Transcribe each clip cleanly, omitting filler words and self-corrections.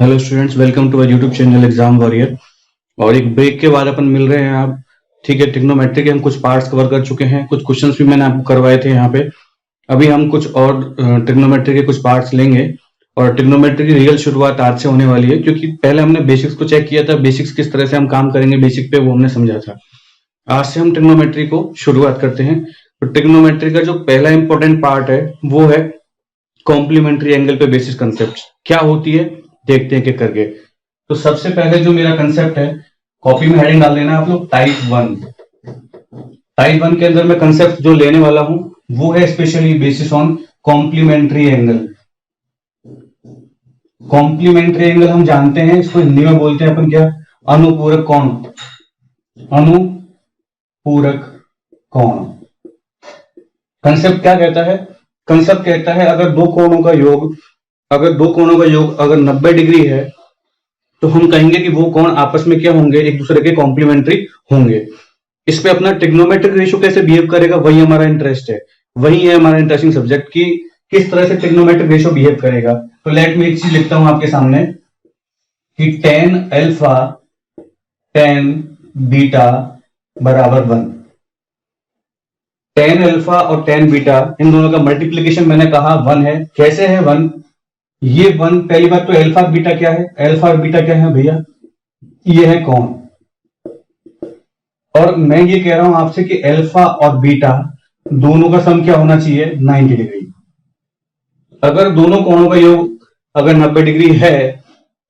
Hello students, welcome to our YouTube channel exam warrior. और एक break के बाद अपन मिल रहे हैं आप। ठीक है, ट्रिग्नोमेट्री के हम कुछ पार्ट्स कवर कर चुके हैं, कुछ क्वेश्चंस भी मैंने आपको करवाए थे यहाँ पे। अभी हम कुछ और ट्रिग्नोमेट्री के कुछ पार्ट्स लेंगे और ट्रिग्नोमेट्री की रियल शुरुआत आज से होने वाली है, क्योंकि पहले हमने बेसिक्स को चेक किया था। बेसिक्स किस तरह से हम काम करेंगे बेसिक पे, वो हमने समझा था। आज से हम ट्रिग्नोमेट्री को शुरुआत करते हैं। तो ट्रिग्नोमेट्री का जो पहला इंपॉर्टेंट पार्ट है वो है कॉम्प्लीमेंट्री एंगल पे बेसिस कंसेप्ट। क्या होती है देखते हैं कि करके। तो सबसे पहले जो मेरा कंसेप्ट है, कॉपी में हेडिंग डाल लेना आप लोग, टाइप 1। टाइप 1 के अंदर मैं कंसेप्ट जो लेने वाला हूं वो है specially basis on complementary angle. Complementary angle हम जानते हैं, इसको हिंदी में बोलते हैं अपन क्या, अनुपूरक कोण। अनुपूरक कोण कंसेप्ट क्या कहता है? कंसेप्ट कहता है अगर दो कोणों का योग अगर 90 डिग्री है तो हम कहेंगे कि वो कोण आपस में क्या होंगे, एक दूसरे के कॉम्प्लीमेंट्री होंगे। इस पे अपना ट्रिग्नोमेट्रिक रेशियो कैसे बिहेव करेगा वही हमारा इंटरेस्ट है, वही है हमारा इंटरेस्टिंग सब्जेक्ट की किस तरह से ट्रिग्नोमेट्रिक रेशियो बिहेव करेगा। तो लेट मी एक चीज लिखता हूं आपके सामने कि tan अल्फा tan बीटा बराबर 1। tan अल्फा और tan बीटा इन दोनों का मल्टीप्लीकेशन मैंने कहा 1 है। कैसे है 1? ये 1, पहली बात तो अल्फा बीटा क्या है? अल्फा और बीटा क्या है भैया? ये है कोण। और मैं ये कह रहा हूं आपसे कि अल्फा और बीटा दोनों का सम क्या होना चाहिए? 90 डिग्री। अगर दोनों कोणों का योग अगर 90 डिग्री है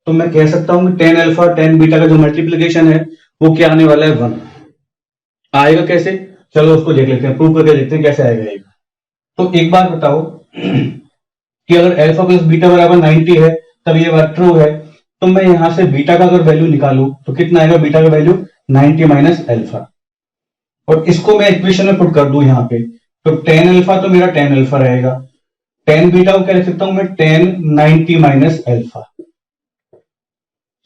तो मैं कह सकता हूं कि tan अल्फा और tan बीटा का जो मल्टीप्लीकेशन है वो क्या आने वाला है? 1 आएगा। कैसे? चलो उसको देख लेते हैं, प्रूव करके देखते हैं कैसे आएगा। एक तो एक बात बताओ कि अगर अल्फा प्लस बीटा बराबर 90 है तब ये बात ट्रू है। तो मैं यहां से बीटा का अगर वैल्यू निकालूं तो कितना आएगा? बीटा का वैल्यू 90 माइनस अल्फा। और इसको मैं इक्वेशन में पुट कर दूं यहां पे, तो tan अल्फा तो मेरा tan अल्फा रहेगा, tan बीटा को क्या लिख सकता हूं मैं? tan 90 minus alpha.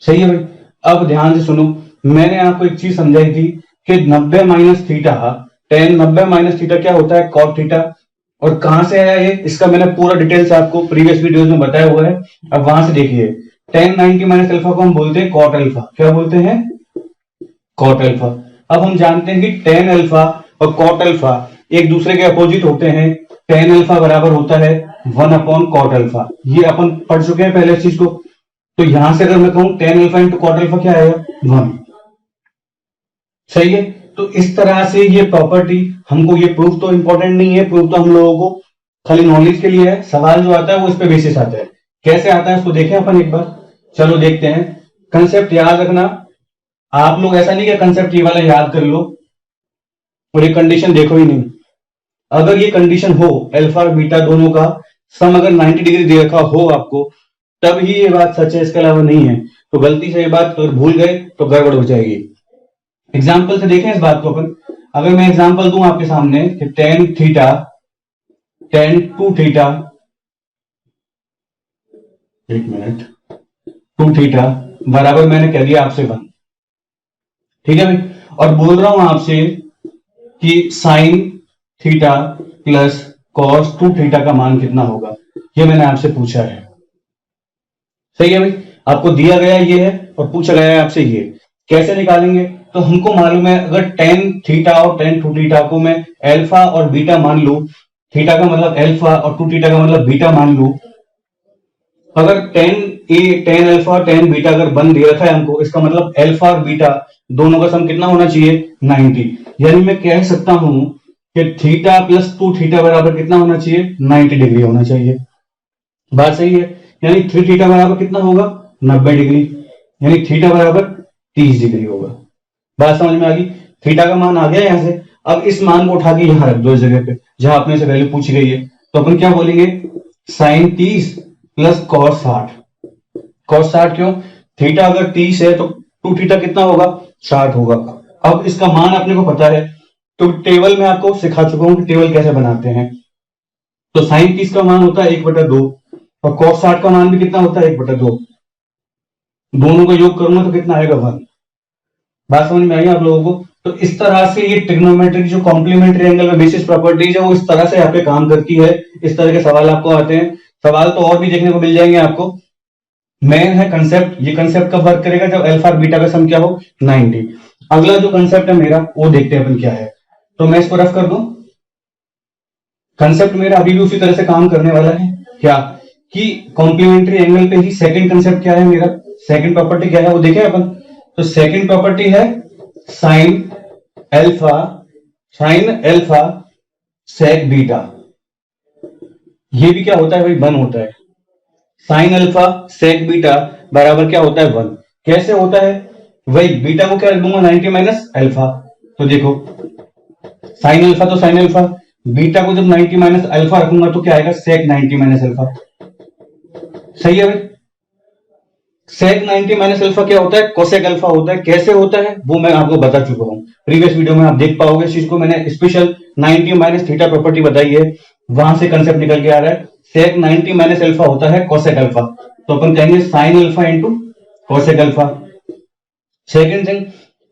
सही है भाई। अब ध्यान से सुनो, मैंने आपको एक चीज समझाई थी कि 90 minus theta, tan 90 minus theta क्या होता है? cot theta. और कहां से आया ये? इसका मैंने पूरा डिटेल्स आपको प्रीवियस वीडियोस में बताया हुआ है। अब वहां से देखिए, tan 90 माइनस अल्फा को हम बोलते हैं cot अल्फा। क्या बोलते हैं? cot alpha. अब हम जानते हैं कि tan अल्फा और cot अल्फा एक दूसरे के अपोजिट होते हैं। tan अल्फा बराबर होता है 1 अपॉन cot अल्फा। ये अपन पढ़ चुके हैं पहले इस चीज को। तो यहां से अगर मैं कहूं tan alpha into cot alpha क्या आएगा? 1। सही है। तो इस तरह से ये प्रॉपर्टी हमको, ये प्रूफ तो इंपॉर्टेंट नहीं है, प्रूफ तो हम लोगों को खाली नॉलेज के लिए है। सवाल जो आता है वो इस पे बेसिस आता है। कैसे आता है उसको देखें अपन एक बार। चलो देखते हैं। कंसेप्ट याद रखना आप लोग, ऐसा नहीं कि कंसेप्ट ये वाला याद कर लो और ये कंडीशन देखो ही नहीं। अगर ये कंडीशन हो, अल्फा और बीटा दोनों का सम अगर 90 डिग्री दे रखा हो आपको, तब ही ये बात सच है, इसके अलावा नहीं है। तो गलती से ये बात अगर भूल गए तो गड़बड़ हो जाएगी। एग्जाम्पल से देखें इस बात को अपन। अगर मैं एग्जाम्पल दूं आपके सामने कि tan थीटा tan 2 थीटा, एक मिनट, 2 थीटा बराबर मैंने कह दिया आपसे 1। ठीक है भाई। और बोल रहा हूं आपसे कि sine theta plus cos 2 theta का मान कितना होगा, ये मैंने आपसे पूछा है। सही है भाई। आपको दिया गया ये है और पूछा गया है आपसे ये। कैसे निकालेंगे? तो हमको मालूम है अगर tan थीटा और tan 2 थीटा को मैं अल्फा और बीटा मान लू, थीटा का मतलब अल्फा और 2 थीटा का मतलब बीटा मान लू, अगर tan अल्फा और tan बीटा अगर 1 दे रखा है हमको, इसका मतलब अल्फा और बीटा दोनों का सम कितना होना चाहिए? 90। यानी मैं कह सकता हूं कि थीटा प्लस 2 थीटा बराबर कितना होना चाहिए? 90 डिग्री होना चाहिए। बात सही है। यानी 3 थीटा बराबर कितना होगा? 90 डिग्री। यानी थीटा बराबर 30 डिग्री होगा। बात समझ में आ गई? थीटा का मान आ गया यहां से। अब इस मान को उठा के यहां रख दो इस जगह पे जहां अपने से वैल्यू पूछी गई है। तो अपन क्या बोलेंगे? Sign 30 plus cos 60। कॉस 60 क्यों? थीटा अगर 30 है तो 2 थीटा कितना होगा? 60 होगा। अब इसका मान अपने को पता है, तो टेबल में आपको सिखा चुका हूं कि टेबल कैसे बनाते हैं। तो साइन 30 का मान होता है 1/2 और कॉस 60 का मान भी कितना होता है? 1/2। दोनों का योग करूंगा तो कितना आएगा? 1। बात समझ में आई आप लोगों को? तो इस तरह से ये ट्रिग्नोमेट्रिक जो कॉम्प्लीमेंट्री एंगल में बेसिस प्रॉपर्टीज है वो इस तरह से यहाँ पे काम करती है। इस तरह के सवाल आपको आते हैं। सवाल तो और भी देखने को मिल जाएंगे आपको, मेन है कंसेप्ट, ये कंसेप्ट कब वर्क करेगा जब अल्फा और बीटा का सम क्या हो 90। अगला जो कंसेप्ट है मेरा वो देखते हैं अपन क्या है, तो मैं इसको रफ कर दूं। कंसेप्ट मेरा अभी भी उसी तरह से काम करने वाला है, क्या कि कॉम्प्लीमेंट्री एंगल पे ही सेकंड कंसेप्ट क्या है मेरा, सेकंड प्रॉपर्टी क्या है वो देखें अपन। तो सेकंड प्रॉपर्टी है साइन अल्फा सेक बीटा। ये भी क्या होता है भाई, 1 होता है। साइन अल्फा सेक बीटा बराबर क्या होता है 1। कैसे होता है, वही बीटा को क्या रख दूंगा 90 माइनस अल्फा। तो देखो साइन अल्फा तो साइन अल्फा, बीटा को जब 90 माइनस अल्फा रखूंगा तो क्या आएगा सेक 90 माइनस अल्फा। सही है भाई। सेक 90 माइनस अल्फा क्या होता है, कोसेक अल्फा होता है। कैसे होता है वो मैं आपको बता चुका हूं, प्रीवियस वीडियो में आप देख पाओगे इस चीज को। मैंने स्पेशल 90 माइनस थीटा प्रॉपर्टी बताई है, वहां से कंसेप्ट निकल के आ रहा है। सेक 90 माइनस अल्फा होता है कोसेक अल्फा, तो अपन कहेंगे sine alpha into cosec alpha. Second thing,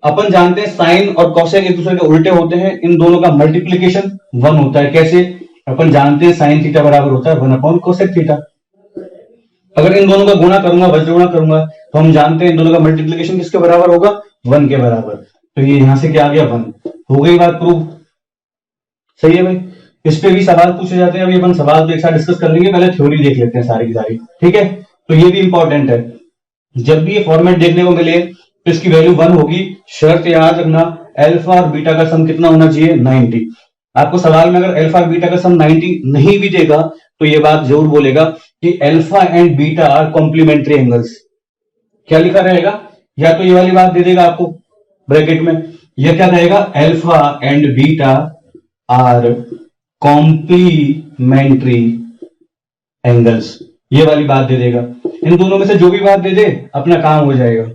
अपन जानते हैं साइन और कोसेक एक दूसरे के उल्टे होते हैं, इन दोनों का मल्टीप्लीकेशन 1 होता है। कैसे, अपन जानते हैं साइन थीटा बराबर होता है 1 अपॉन कोसेक थीटा। अगर इन दोनों का गुणा करूंगा, वज्र गुणा करूंगा, तो हम जानते हैं इन दोनों का मल्टीप्लीकेशन किसके बराबर होगा 1 के बराबर। तो ये यहां से क्या आ गया 1, हो गई बात प्रूव। सही है भाई। इस पे भी सवाल पूछे जाते हैं, अभी अपन सवाल तो एक साथ डिस्कस कर लेंगे, पहले थ्योरी देख लेते हैं सारी की सारी, ठीक है। तो ये भी इंपॉर्टेंट है, जब भी ये फॉर्मेट देखने को मिले तो इसकी वैल्यू 1 होगी। शर्त याद रखना अल्फा और बीटा का सम कितना होना चाहिए 90। आपको सवाल में अगर अल्फा और बीटा का सम 90 नहीं भी देगा तो ये बात जरूर बोलेगा कि alpha and beta are complementary angles. क्या लिखा रहेगा, या तो ये वाली बात दे देगा आपको ब्रैकेट में, या क्या रहेगा alpha and beta are complementary angles, ये वाली बात दे देगा। इन दोनों में से जो भी बात दे दे अपना काम हो जाएगा।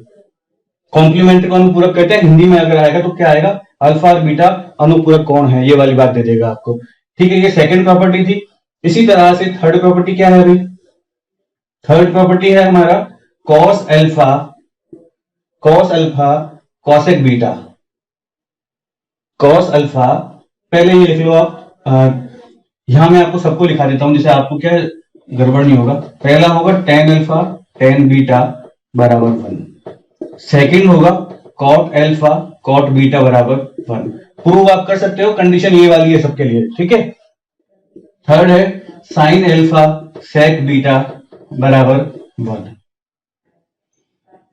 कॉम्प्लीमेंट्री को अनुपूरक कहते हैं, हिंदी में अगर आएगा तो क्या आएगा अल्फा और बीटा अनुपूरक कौन है, ये वाली बात दे देगा आपको। ठीक है, ये सेकंड प्रॉपर्टी थी। इसी तरह से थर्ड प्रॉपर्टी क्या है भाई, थर्ड प्रॉपर्टी है हमारा cos alpha cosec beta. Cos alpha पहले ये लिख लो आप, यहां मैं आपको सबको लिखा देता हूं जिससे आपको क्या गड़बड़ नहीं होगा। पहला होगा टेन अल्फा टेन बीटा बराबर 1। सेकंड होगा कॉट अल्फा कॉट बीटा बराबर 1। प्रूव आप कर सकते हो, कंडीशन ये वाली है सबके लिए, ठीक है। थर्ड है साइन अल्फा सेक बीटा बराबर 1।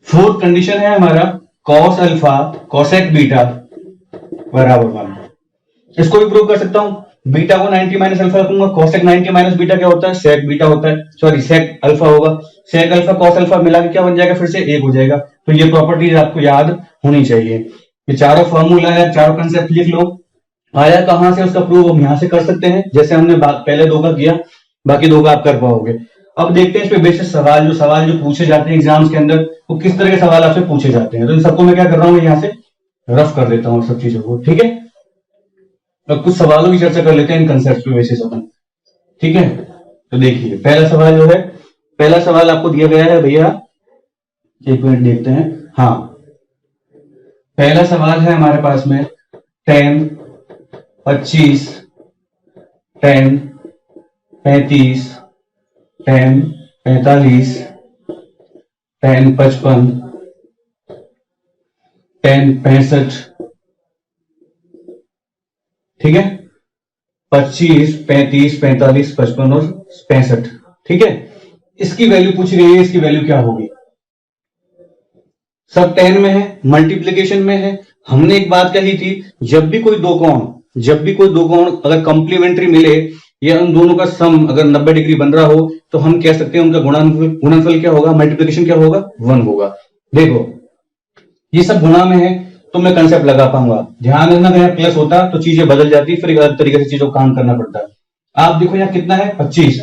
फोर्थ कंडीशन है हमारा कॉस अल्फा कोसेक बीटा बराबर 1। इसको भी प्रूव कर सकता हूं, बीटा को 90 माइनस अल्फा रखूंगा, कोसेक 90 माइनस बीटा क्या होता है सेक बीटा होता है, सॉरी सेक अल्फा होगा। सेक अल्फा कॉस अल्फा मिला के क्या बन जाएगा, फिर से 1 हो जाएगा। तो ये प्रॉपर्टीज आपको याद होनी चाहिए। ये चारों फॉर्मूला है, चारों कंसेप्ट लिख लो। आया कहां से उसका प्रूव हम यहां से कर सकते हैं, जैसे हमने पहले 2 का किया, बाकी 2 का आप कर पाओगे। अब देखते हैं इस पे बेसिस सवाल जो पूछे जाते हैं एग्जाम्स के अंदर, वो किस तरह के सवाल आपसे पूछे जाते हैं। तो इन सबको मैं क्या कर रहा हूं, यहां से रफ कर देता हूं सब चीजों को, ठीक है। अब कुछ सवालों की चर्चा कर लेते हैं इन कंसेप्ट पे बेसिस अपन, ठीक है। तो देखिए पहला सवाल जो है, पहला सवाल आपको दिया गया है भैया, एक मिनट देखते हैं। हाँ, पहला सवाल है हमारे पास में 10 25 10 35 10 45 10 55 10 65, ठीक है। 25 35 45 55 और 65, ठीक है। इसकी वैल्यू पूछ रही है, इसकी वैल्यू क्या होगी। सब 10 में है, मल्टीप्लीकेशन में है। हमने एक बात कही थी, जब भी कोई दो कोण अगर कंप्लीमेंट्री मिले या उन दोनों का सम अगर 90 डिग्री बन रहा हो तो हम कह सकते हैं उनका गुणनफल क्या होगा, मल्टीप्लीकेशन क्या होगा 1 होगा। देखो ये सब गुणा में है तो मैं कंसेप्ट लगा पाऊंगा। ध्यान रखना अगर प्लस होता तो चीजें बदल जाती, फिर एक अलग तरीके से चीजों को काम करना पड़ता है। आप देखो यहाँ कितना है 25,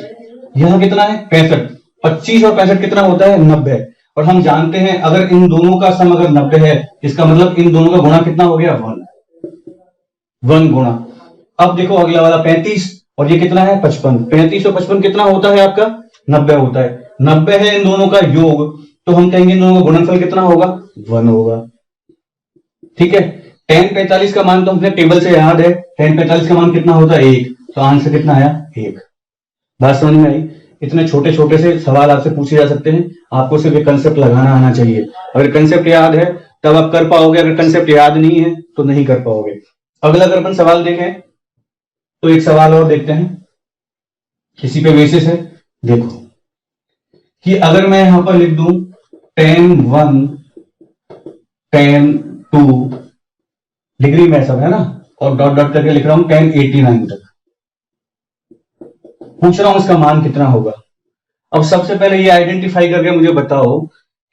यहाँ कितना है 65। 25 और 65 कितना होता है 90। और हम जानते हैं अगर इन दोनों का सम अगर 90 है, इसका मतलब इन दोनों का गुणा कितना हो गया 1 गुणा। अब देखो अगला वाला 35 और ये कितना है 55। 35 और 55 कितना होता है आपका 90 होता है। 90 है इन दोनों का योग, तो हम कहेंगे इन दोनों का गुणनफल कितना होगा 1 होगा, ठीक है। 10 45 का मान तो हमने टेबल से याद है, 10 45 का मान कितना होता है 1, तो आंसर कितना आया 1। बात समझ में आई। इतने छोटे छोटे से सवाल आपसे पूछे जा सकते हैं, आपको सिर्फ एक कंसेप्ट लगाना आना चाहिए। अगर कंसेप्ट याद है तब आप कर पाओगे, अगर कंसेप्ट याद नहीं है तो नहीं कर पाओगे। अगला अगर अपन सवाल देखें तो एक सवाल और देखते हैं, इसी पे बेसिस है। देखो कि अगर मैं यहां पर लिख दूं tan 1 tan 2 डिग्री में सब है ना, और डॉट डॉट करके लिख रहा हूं tan 89 तक, पूछ रहा हूं इसका मान कितना होगा। अब सबसे पहले ये आइडेंटिफाई करके मुझे बताओ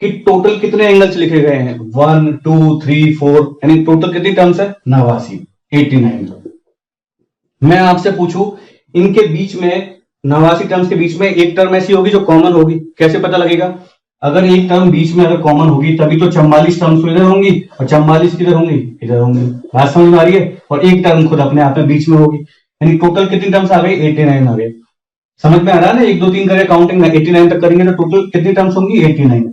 कि टोटल कितने एंगल्स लिखे गए हैं। 1 2 3 4 यानी टोटल कितनी टर्म्स है, 89, 89। मैं आपसे पूछूं इनके बीच में 89 टर्म्स के बीच में एक टर्म ऐसी होगी जो कॉमन होगी, कैसे पता लगेगा? अगर एक टर्म बीच में अगर कॉमन होगी तभी तो 44 टर्म्स इधर होंगी और 44 किधर होंगी, इधर होंगी। बात समझ में आ रही है? और एक टर्म खुद अपने आप में बीच में होगी, यानी टोटल कितनी टर्म्स आ गई, 89 आ गए। समझ में आ रहा है ना? 1 2 3 करके काउंटिंग 89 तक करेंगे तो टोटल कितनी टर्म्स होंगी, 89।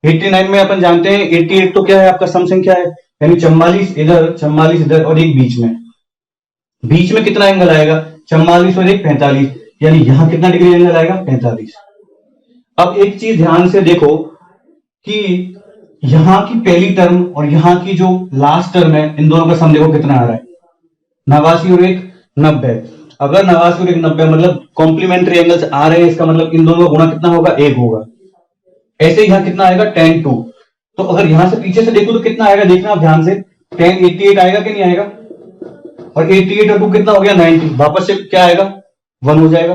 89 में अपन जानते हैं 88 तो क्या है आपका सम संख्या है, यानी 44 इधर 44 इधर और एक बीच में। बीच में कितना एंगल आएगा, 44 और एक 45, यानी यहां कितना डिग्री एंगल आएगा, 45। अब एक चीज ध्यान से देखो कि यहां की पहली टर्म और यहां की जो लास्ट टर्म है, इन दोनों का सम देखो कितना आ रहा है, 89 और एक 90। अगर 89 और एक 90 मतलब कॉम्प्लीमेंट्री एंगल्स आ रहे हैं, इसका मतलब इन दोनों का गुणा कितना होगा, 1 होगा। ऐसे यहां कितना आएगा, tan 2। तो अगर यहां से पीछे से देखो तो कितना आएगा, देखना आप ध्यान से, tan 88 आएगा कि नहीं आएगा, और 88 और 2 कितना हो गया, 90। वापस से क्या आएगा, 1 हो जाएगा।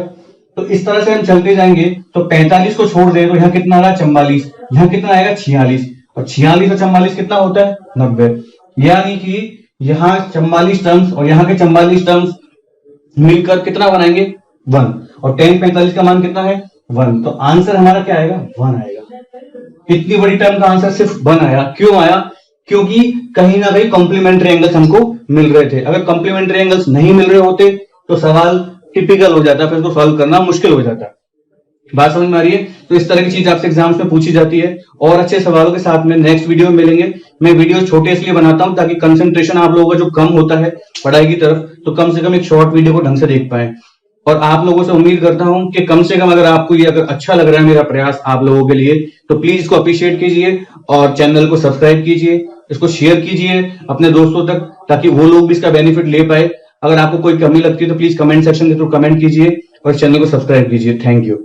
तो इस तरह से हम चलते जाएंगे तो 45 को छोड़ दें तो यहां कितना आ रहा है, 44, यहां कितना आएगा, 46, और 46 और 44 कितना होता है, 90। यानी कि यहां 44 टर्म्स और यहां के 44 टर्म्स मिलकर कितना बनाएंगे, 1, और tan 45 का मान कितना है, 1। तो आंसर हमारा क्या आएगा, 1 आएगा। इतनी बड़ी टर्म का आंसर सिर्फ 1 आया। क्यों आया? क्योंकि कहीं ना कहीं कॉम्प्लीमेंट्री एंगल्स हमको मिल रहे थे। अगर कॉम्प्लीमेंट्री एंगल्स नहीं मिल रहे होते तो सवाल टिपिकल हो जाता, फिर इसको सॉल्व करना मुश्किल हो जाता। बात समझ में आ रही है? तो इस तरह की चीज आपसे एग्जाम्स में पूछी जाती है। और अच्छे सवालों के साथ में नेक्स्ट वीडियो में मिलेंगे। मैं वीडियो छोटे इसलिए बनाता हूं ताकि कंसंट्रेशन आप लोगों का जो कम होता है पढ़ाई की तरफ, तो कम से कम एक शॉर्ट वीडियो को ढंग से देख पाए। और आप लोगों से उम्मीद करता हूं कि कम से कम अगर आपको ये अगर अच्छा लग रहा है मेरा प्रयास आप लोगों के लिए, तो प्लीज इसको अप्रिशिएट कीजिए और चैनल को सब्सक्राइब कीजिए, इसको शेयर कीजिए अपने दोस्तों तक, ताकि वो लोग भी इसका बेनिफिट ले पाए। अगर आपको कोई कमी लगती है तो प्लीज कमेंट सेक्शन के थ्रू कमेंट कीजिए और चैनल को सब्सक्राइब कीजिए। Thank you.